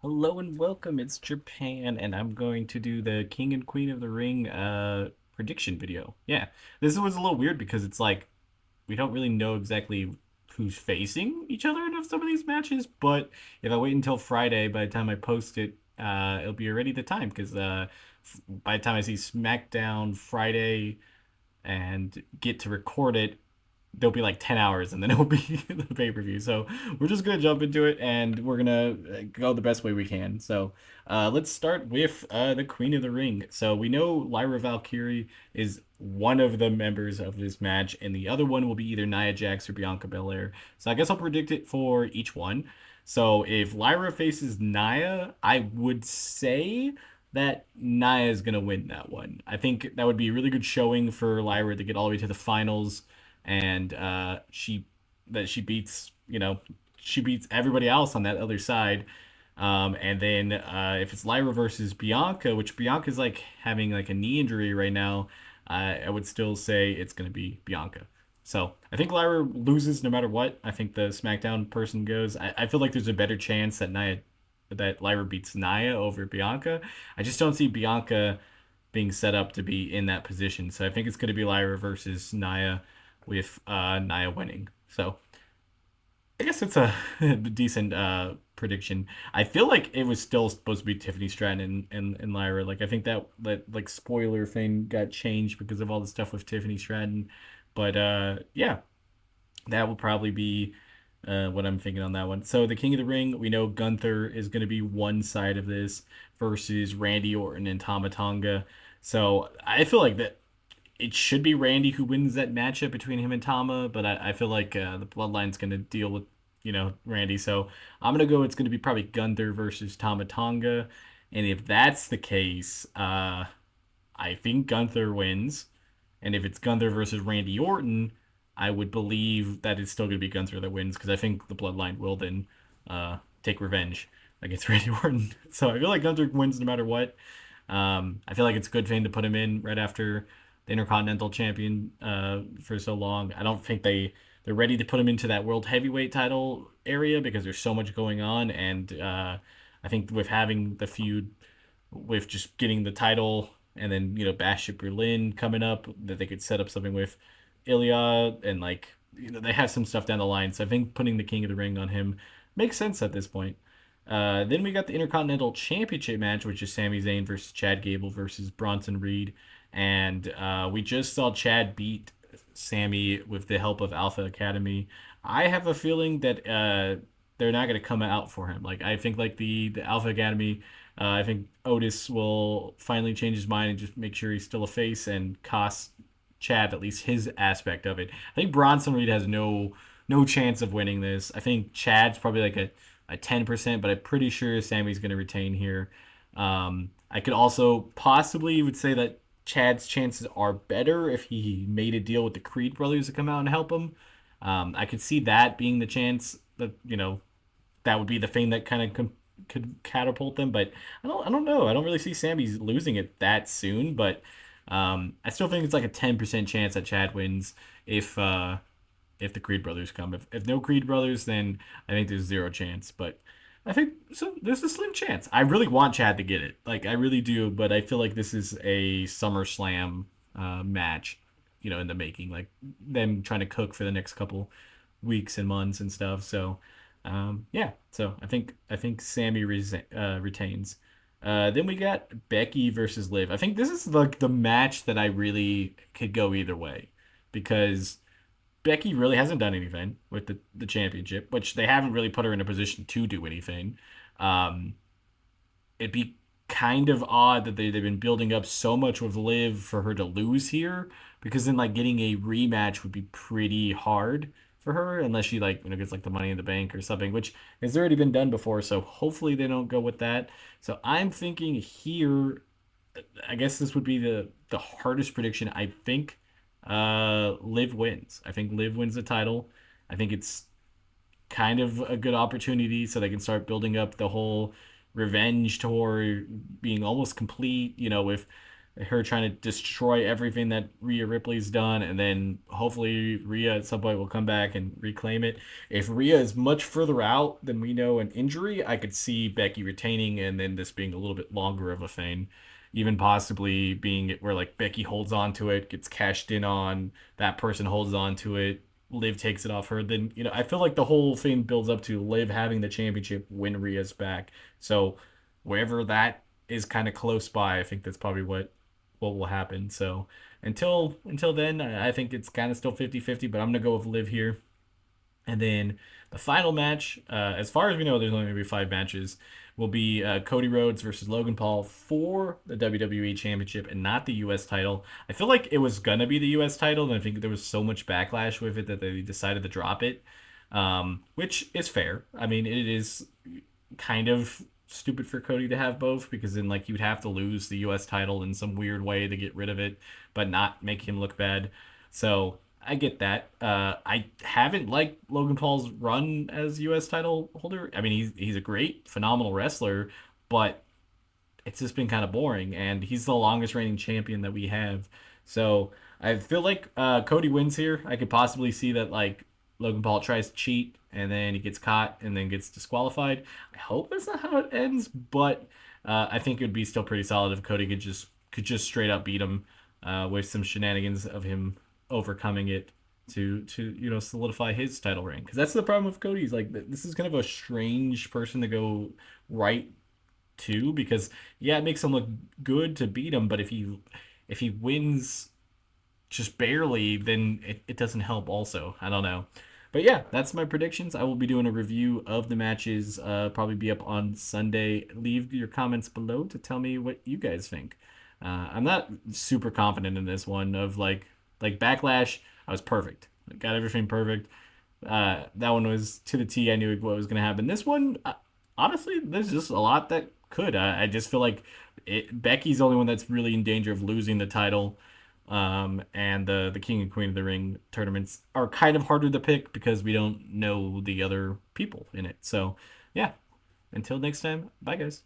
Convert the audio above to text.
Hello and welcome. It's Japan, and I'm going to do the King and Queen of the Ring prediction video. Yeah, this was a little weird because it's like we don't really know exactly who's facing each other in some of these matches. But if I wait until Friday, by the time I post it, it'll be already the time because by the time I see SmackDown Friday and get to record it, there'll be like 10 hours and then it'll be the pay-per-view. So we're just going to jump into it and we're going to go the best way we can. So let's start with the Queen of the Ring. So we know Lyra Valkyrie is one of the members of this match, and the other one will be either Nia Jax or Bianca Belair. So I guess I'll predict it for each one. So if Lyra faces Nia, I would say that Nia is going to win that one. I think that would be a really good showing for Lyra to get all the way to the finals, and she beats she beats everybody else on that other side. And then if it's Lyra versus Bianca, which Bianca's like having like a knee injury right now, I would still say it's going to be Bianca. So I think Lyra loses no matter what. I think the SmackDown person goes. I feel like there's a better chance that Lyra beats Nia over Bianca. I just don't see Bianca being set up to be in that position. So I think it's going to be Lyra versus Nia, with Nia winning. So I guess it's a decent prediction. I feel like it was still supposed to be Tiffany Stratton and Lyra. Like I think that like spoiler thing got changed because of all the stuff with Tiffany Stratton. But yeah, that will probably be what I'm thinking on that one. So the King of the Ring, we know Gunther is going to be one side of this versus Randy Orton and Tama Tonga. So I feel like that it should be Randy who wins that matchup between him and Tama, but I feel like the Bloodline's going to deal with Randy. So I'm gonna go. It's going to be probably Gunther versus Tama Tonga, and if that's the case, I think Gunther wins. And if it's Gunther versus Randy Orton, I would believe that it's still going to be Gunther that wins because I think the Bloodline will then take revenge against Randy Orton. So I feel like Gunther wins no matter what. I feel like it's a good thing to put him in right after the Intercontinental Champion for so long. I don't think they're ready to put him into that World Heavyweight title area because there's so much going on, and I think with having the feud with just getting the title and then Bash at Berlin coming up, that they could set up something with Ilya, and like they have some stuff down the line. So I think putting the King of the Ring on him makes sense at this point. Then we got the Intercontinental Championship match, which is Sami Zayn versus Chad Gable versus Bronson Reed, and we just saw Chad beat Sammy with the help of Alpha Academy. I have a feeling that they're not going to come out for him. Like I think like the Alpha Academy, I think Otis will finally change his mind and just make sure he's still a face and cost Chad at least his aspect of it. I think Bronson Reed has no chance of winning this. I think Chad's probably like a 10%, but I'm pretty sure Sammy's going to retain here. I could also possibly would say that Chad's chances are better if he made a deal with the Creed brothers to come out and help him. I could see that being the chance that that would be the thing that kind of could catapult them. But I don't know. I don't really see Sammy's losing it that soon. But I still think it's like a 10% chance that Chad wins if the Creed brothers come. If no Creed brothers, then I think there's zero chance. But I think so. There's a slim chance. I really want Chad to get it. Like I really do. But I feel like this is a SummerSlam match, in the making. Like them trying to cook for the next couple weeks and months and stuff. So yeah. So I think Sammy retains. Then we got Becky versus Liv. I think this is like the match that I really could go either way because Becky really hasn't done anything with the championship, which they haven't really put her in a position to do anything. Um, it'd be kind of odd that they've been building up so much with Liv for her to lose here, because then like getting a rematch would be pretty hard for her unless she like gets like the Money in the Bank or something, which has already been done before. So hopefully they don't go with that. So I'm thinking here, I guess this would be the hardest prediction. I think Liv wins. I think Liv wins the title. I think it's kind of a good opportunity so they can start building up the whole revenge tour being almost complete, with her trying to destroy everything that Rhea Ripley's done, and then hopefully Rhea at some point will come back and reclaim it. If Rhea is much further out than we know an injury, I could see Becky retaining, and then this being a little bit longer of a thing. Even possibly being it where like Becky holds on to it, gets cashed in on, that person holds on to it, Liv takes it off her. Then I feel like the whole thing builds up to Liv having the championship when Rhea's back. So wherever that is kind of close by, I think that's probably what will happen. So until then, I think it's kind of still 50-50, but I'm gonna go with Liv here. And then the final match, as far as we know, there's only going to be 5 matches, will be Cody Rhodes versus Logan Paul for the WWE Championship and not the U.S. title. I feel like it was going to be the U.S. title, and I think there was so much backlash with it that they decided to drop it, which is fair. I mean, it is kind of stupid for Cody to have both because then like you'd have to lose the US title in some weird way to get rid of it, but not make him look bad. So I get that. I haven't liked Logan Paul's run as US title holder. I mean, he's a great, phenomenal wrestler, but it's just been kind of boring, and he's the longest reigning champion that we have. So I feel like Cody wins here. I could possibly see that like Logan Paul tries to cheat and then he gets caught and then gets disqualified. I hope that's not how it ends, but I think it would be still pretty solid if Cody could just straight up beat him with some shenanigans of him overcoming it to solidify his title reign. Because that's the problem with Cody. He's like this is kind of a strange person to go right too, because yeah, it makes him look good to beat him, but if he wins just barely, then it doesn't help also. I don't know. But yeah, that's my predictions. I will be doing a review of the matches, probably be up on Sunday. Leave your comments below to tell me what you guys think. I'm not super confident in this one of like Backlash. I was perfect. I got everything perfect. That one was to the T. I knew what was going to happen. This one, honestly, there's just a lot that could. I just feel like Becky's the only one that's really in danger of losing the title. And the King and Queen of the Ring tournaments are kind of harder to pick because we don't know the other people in it. So, yeah. Until next time, bye guys.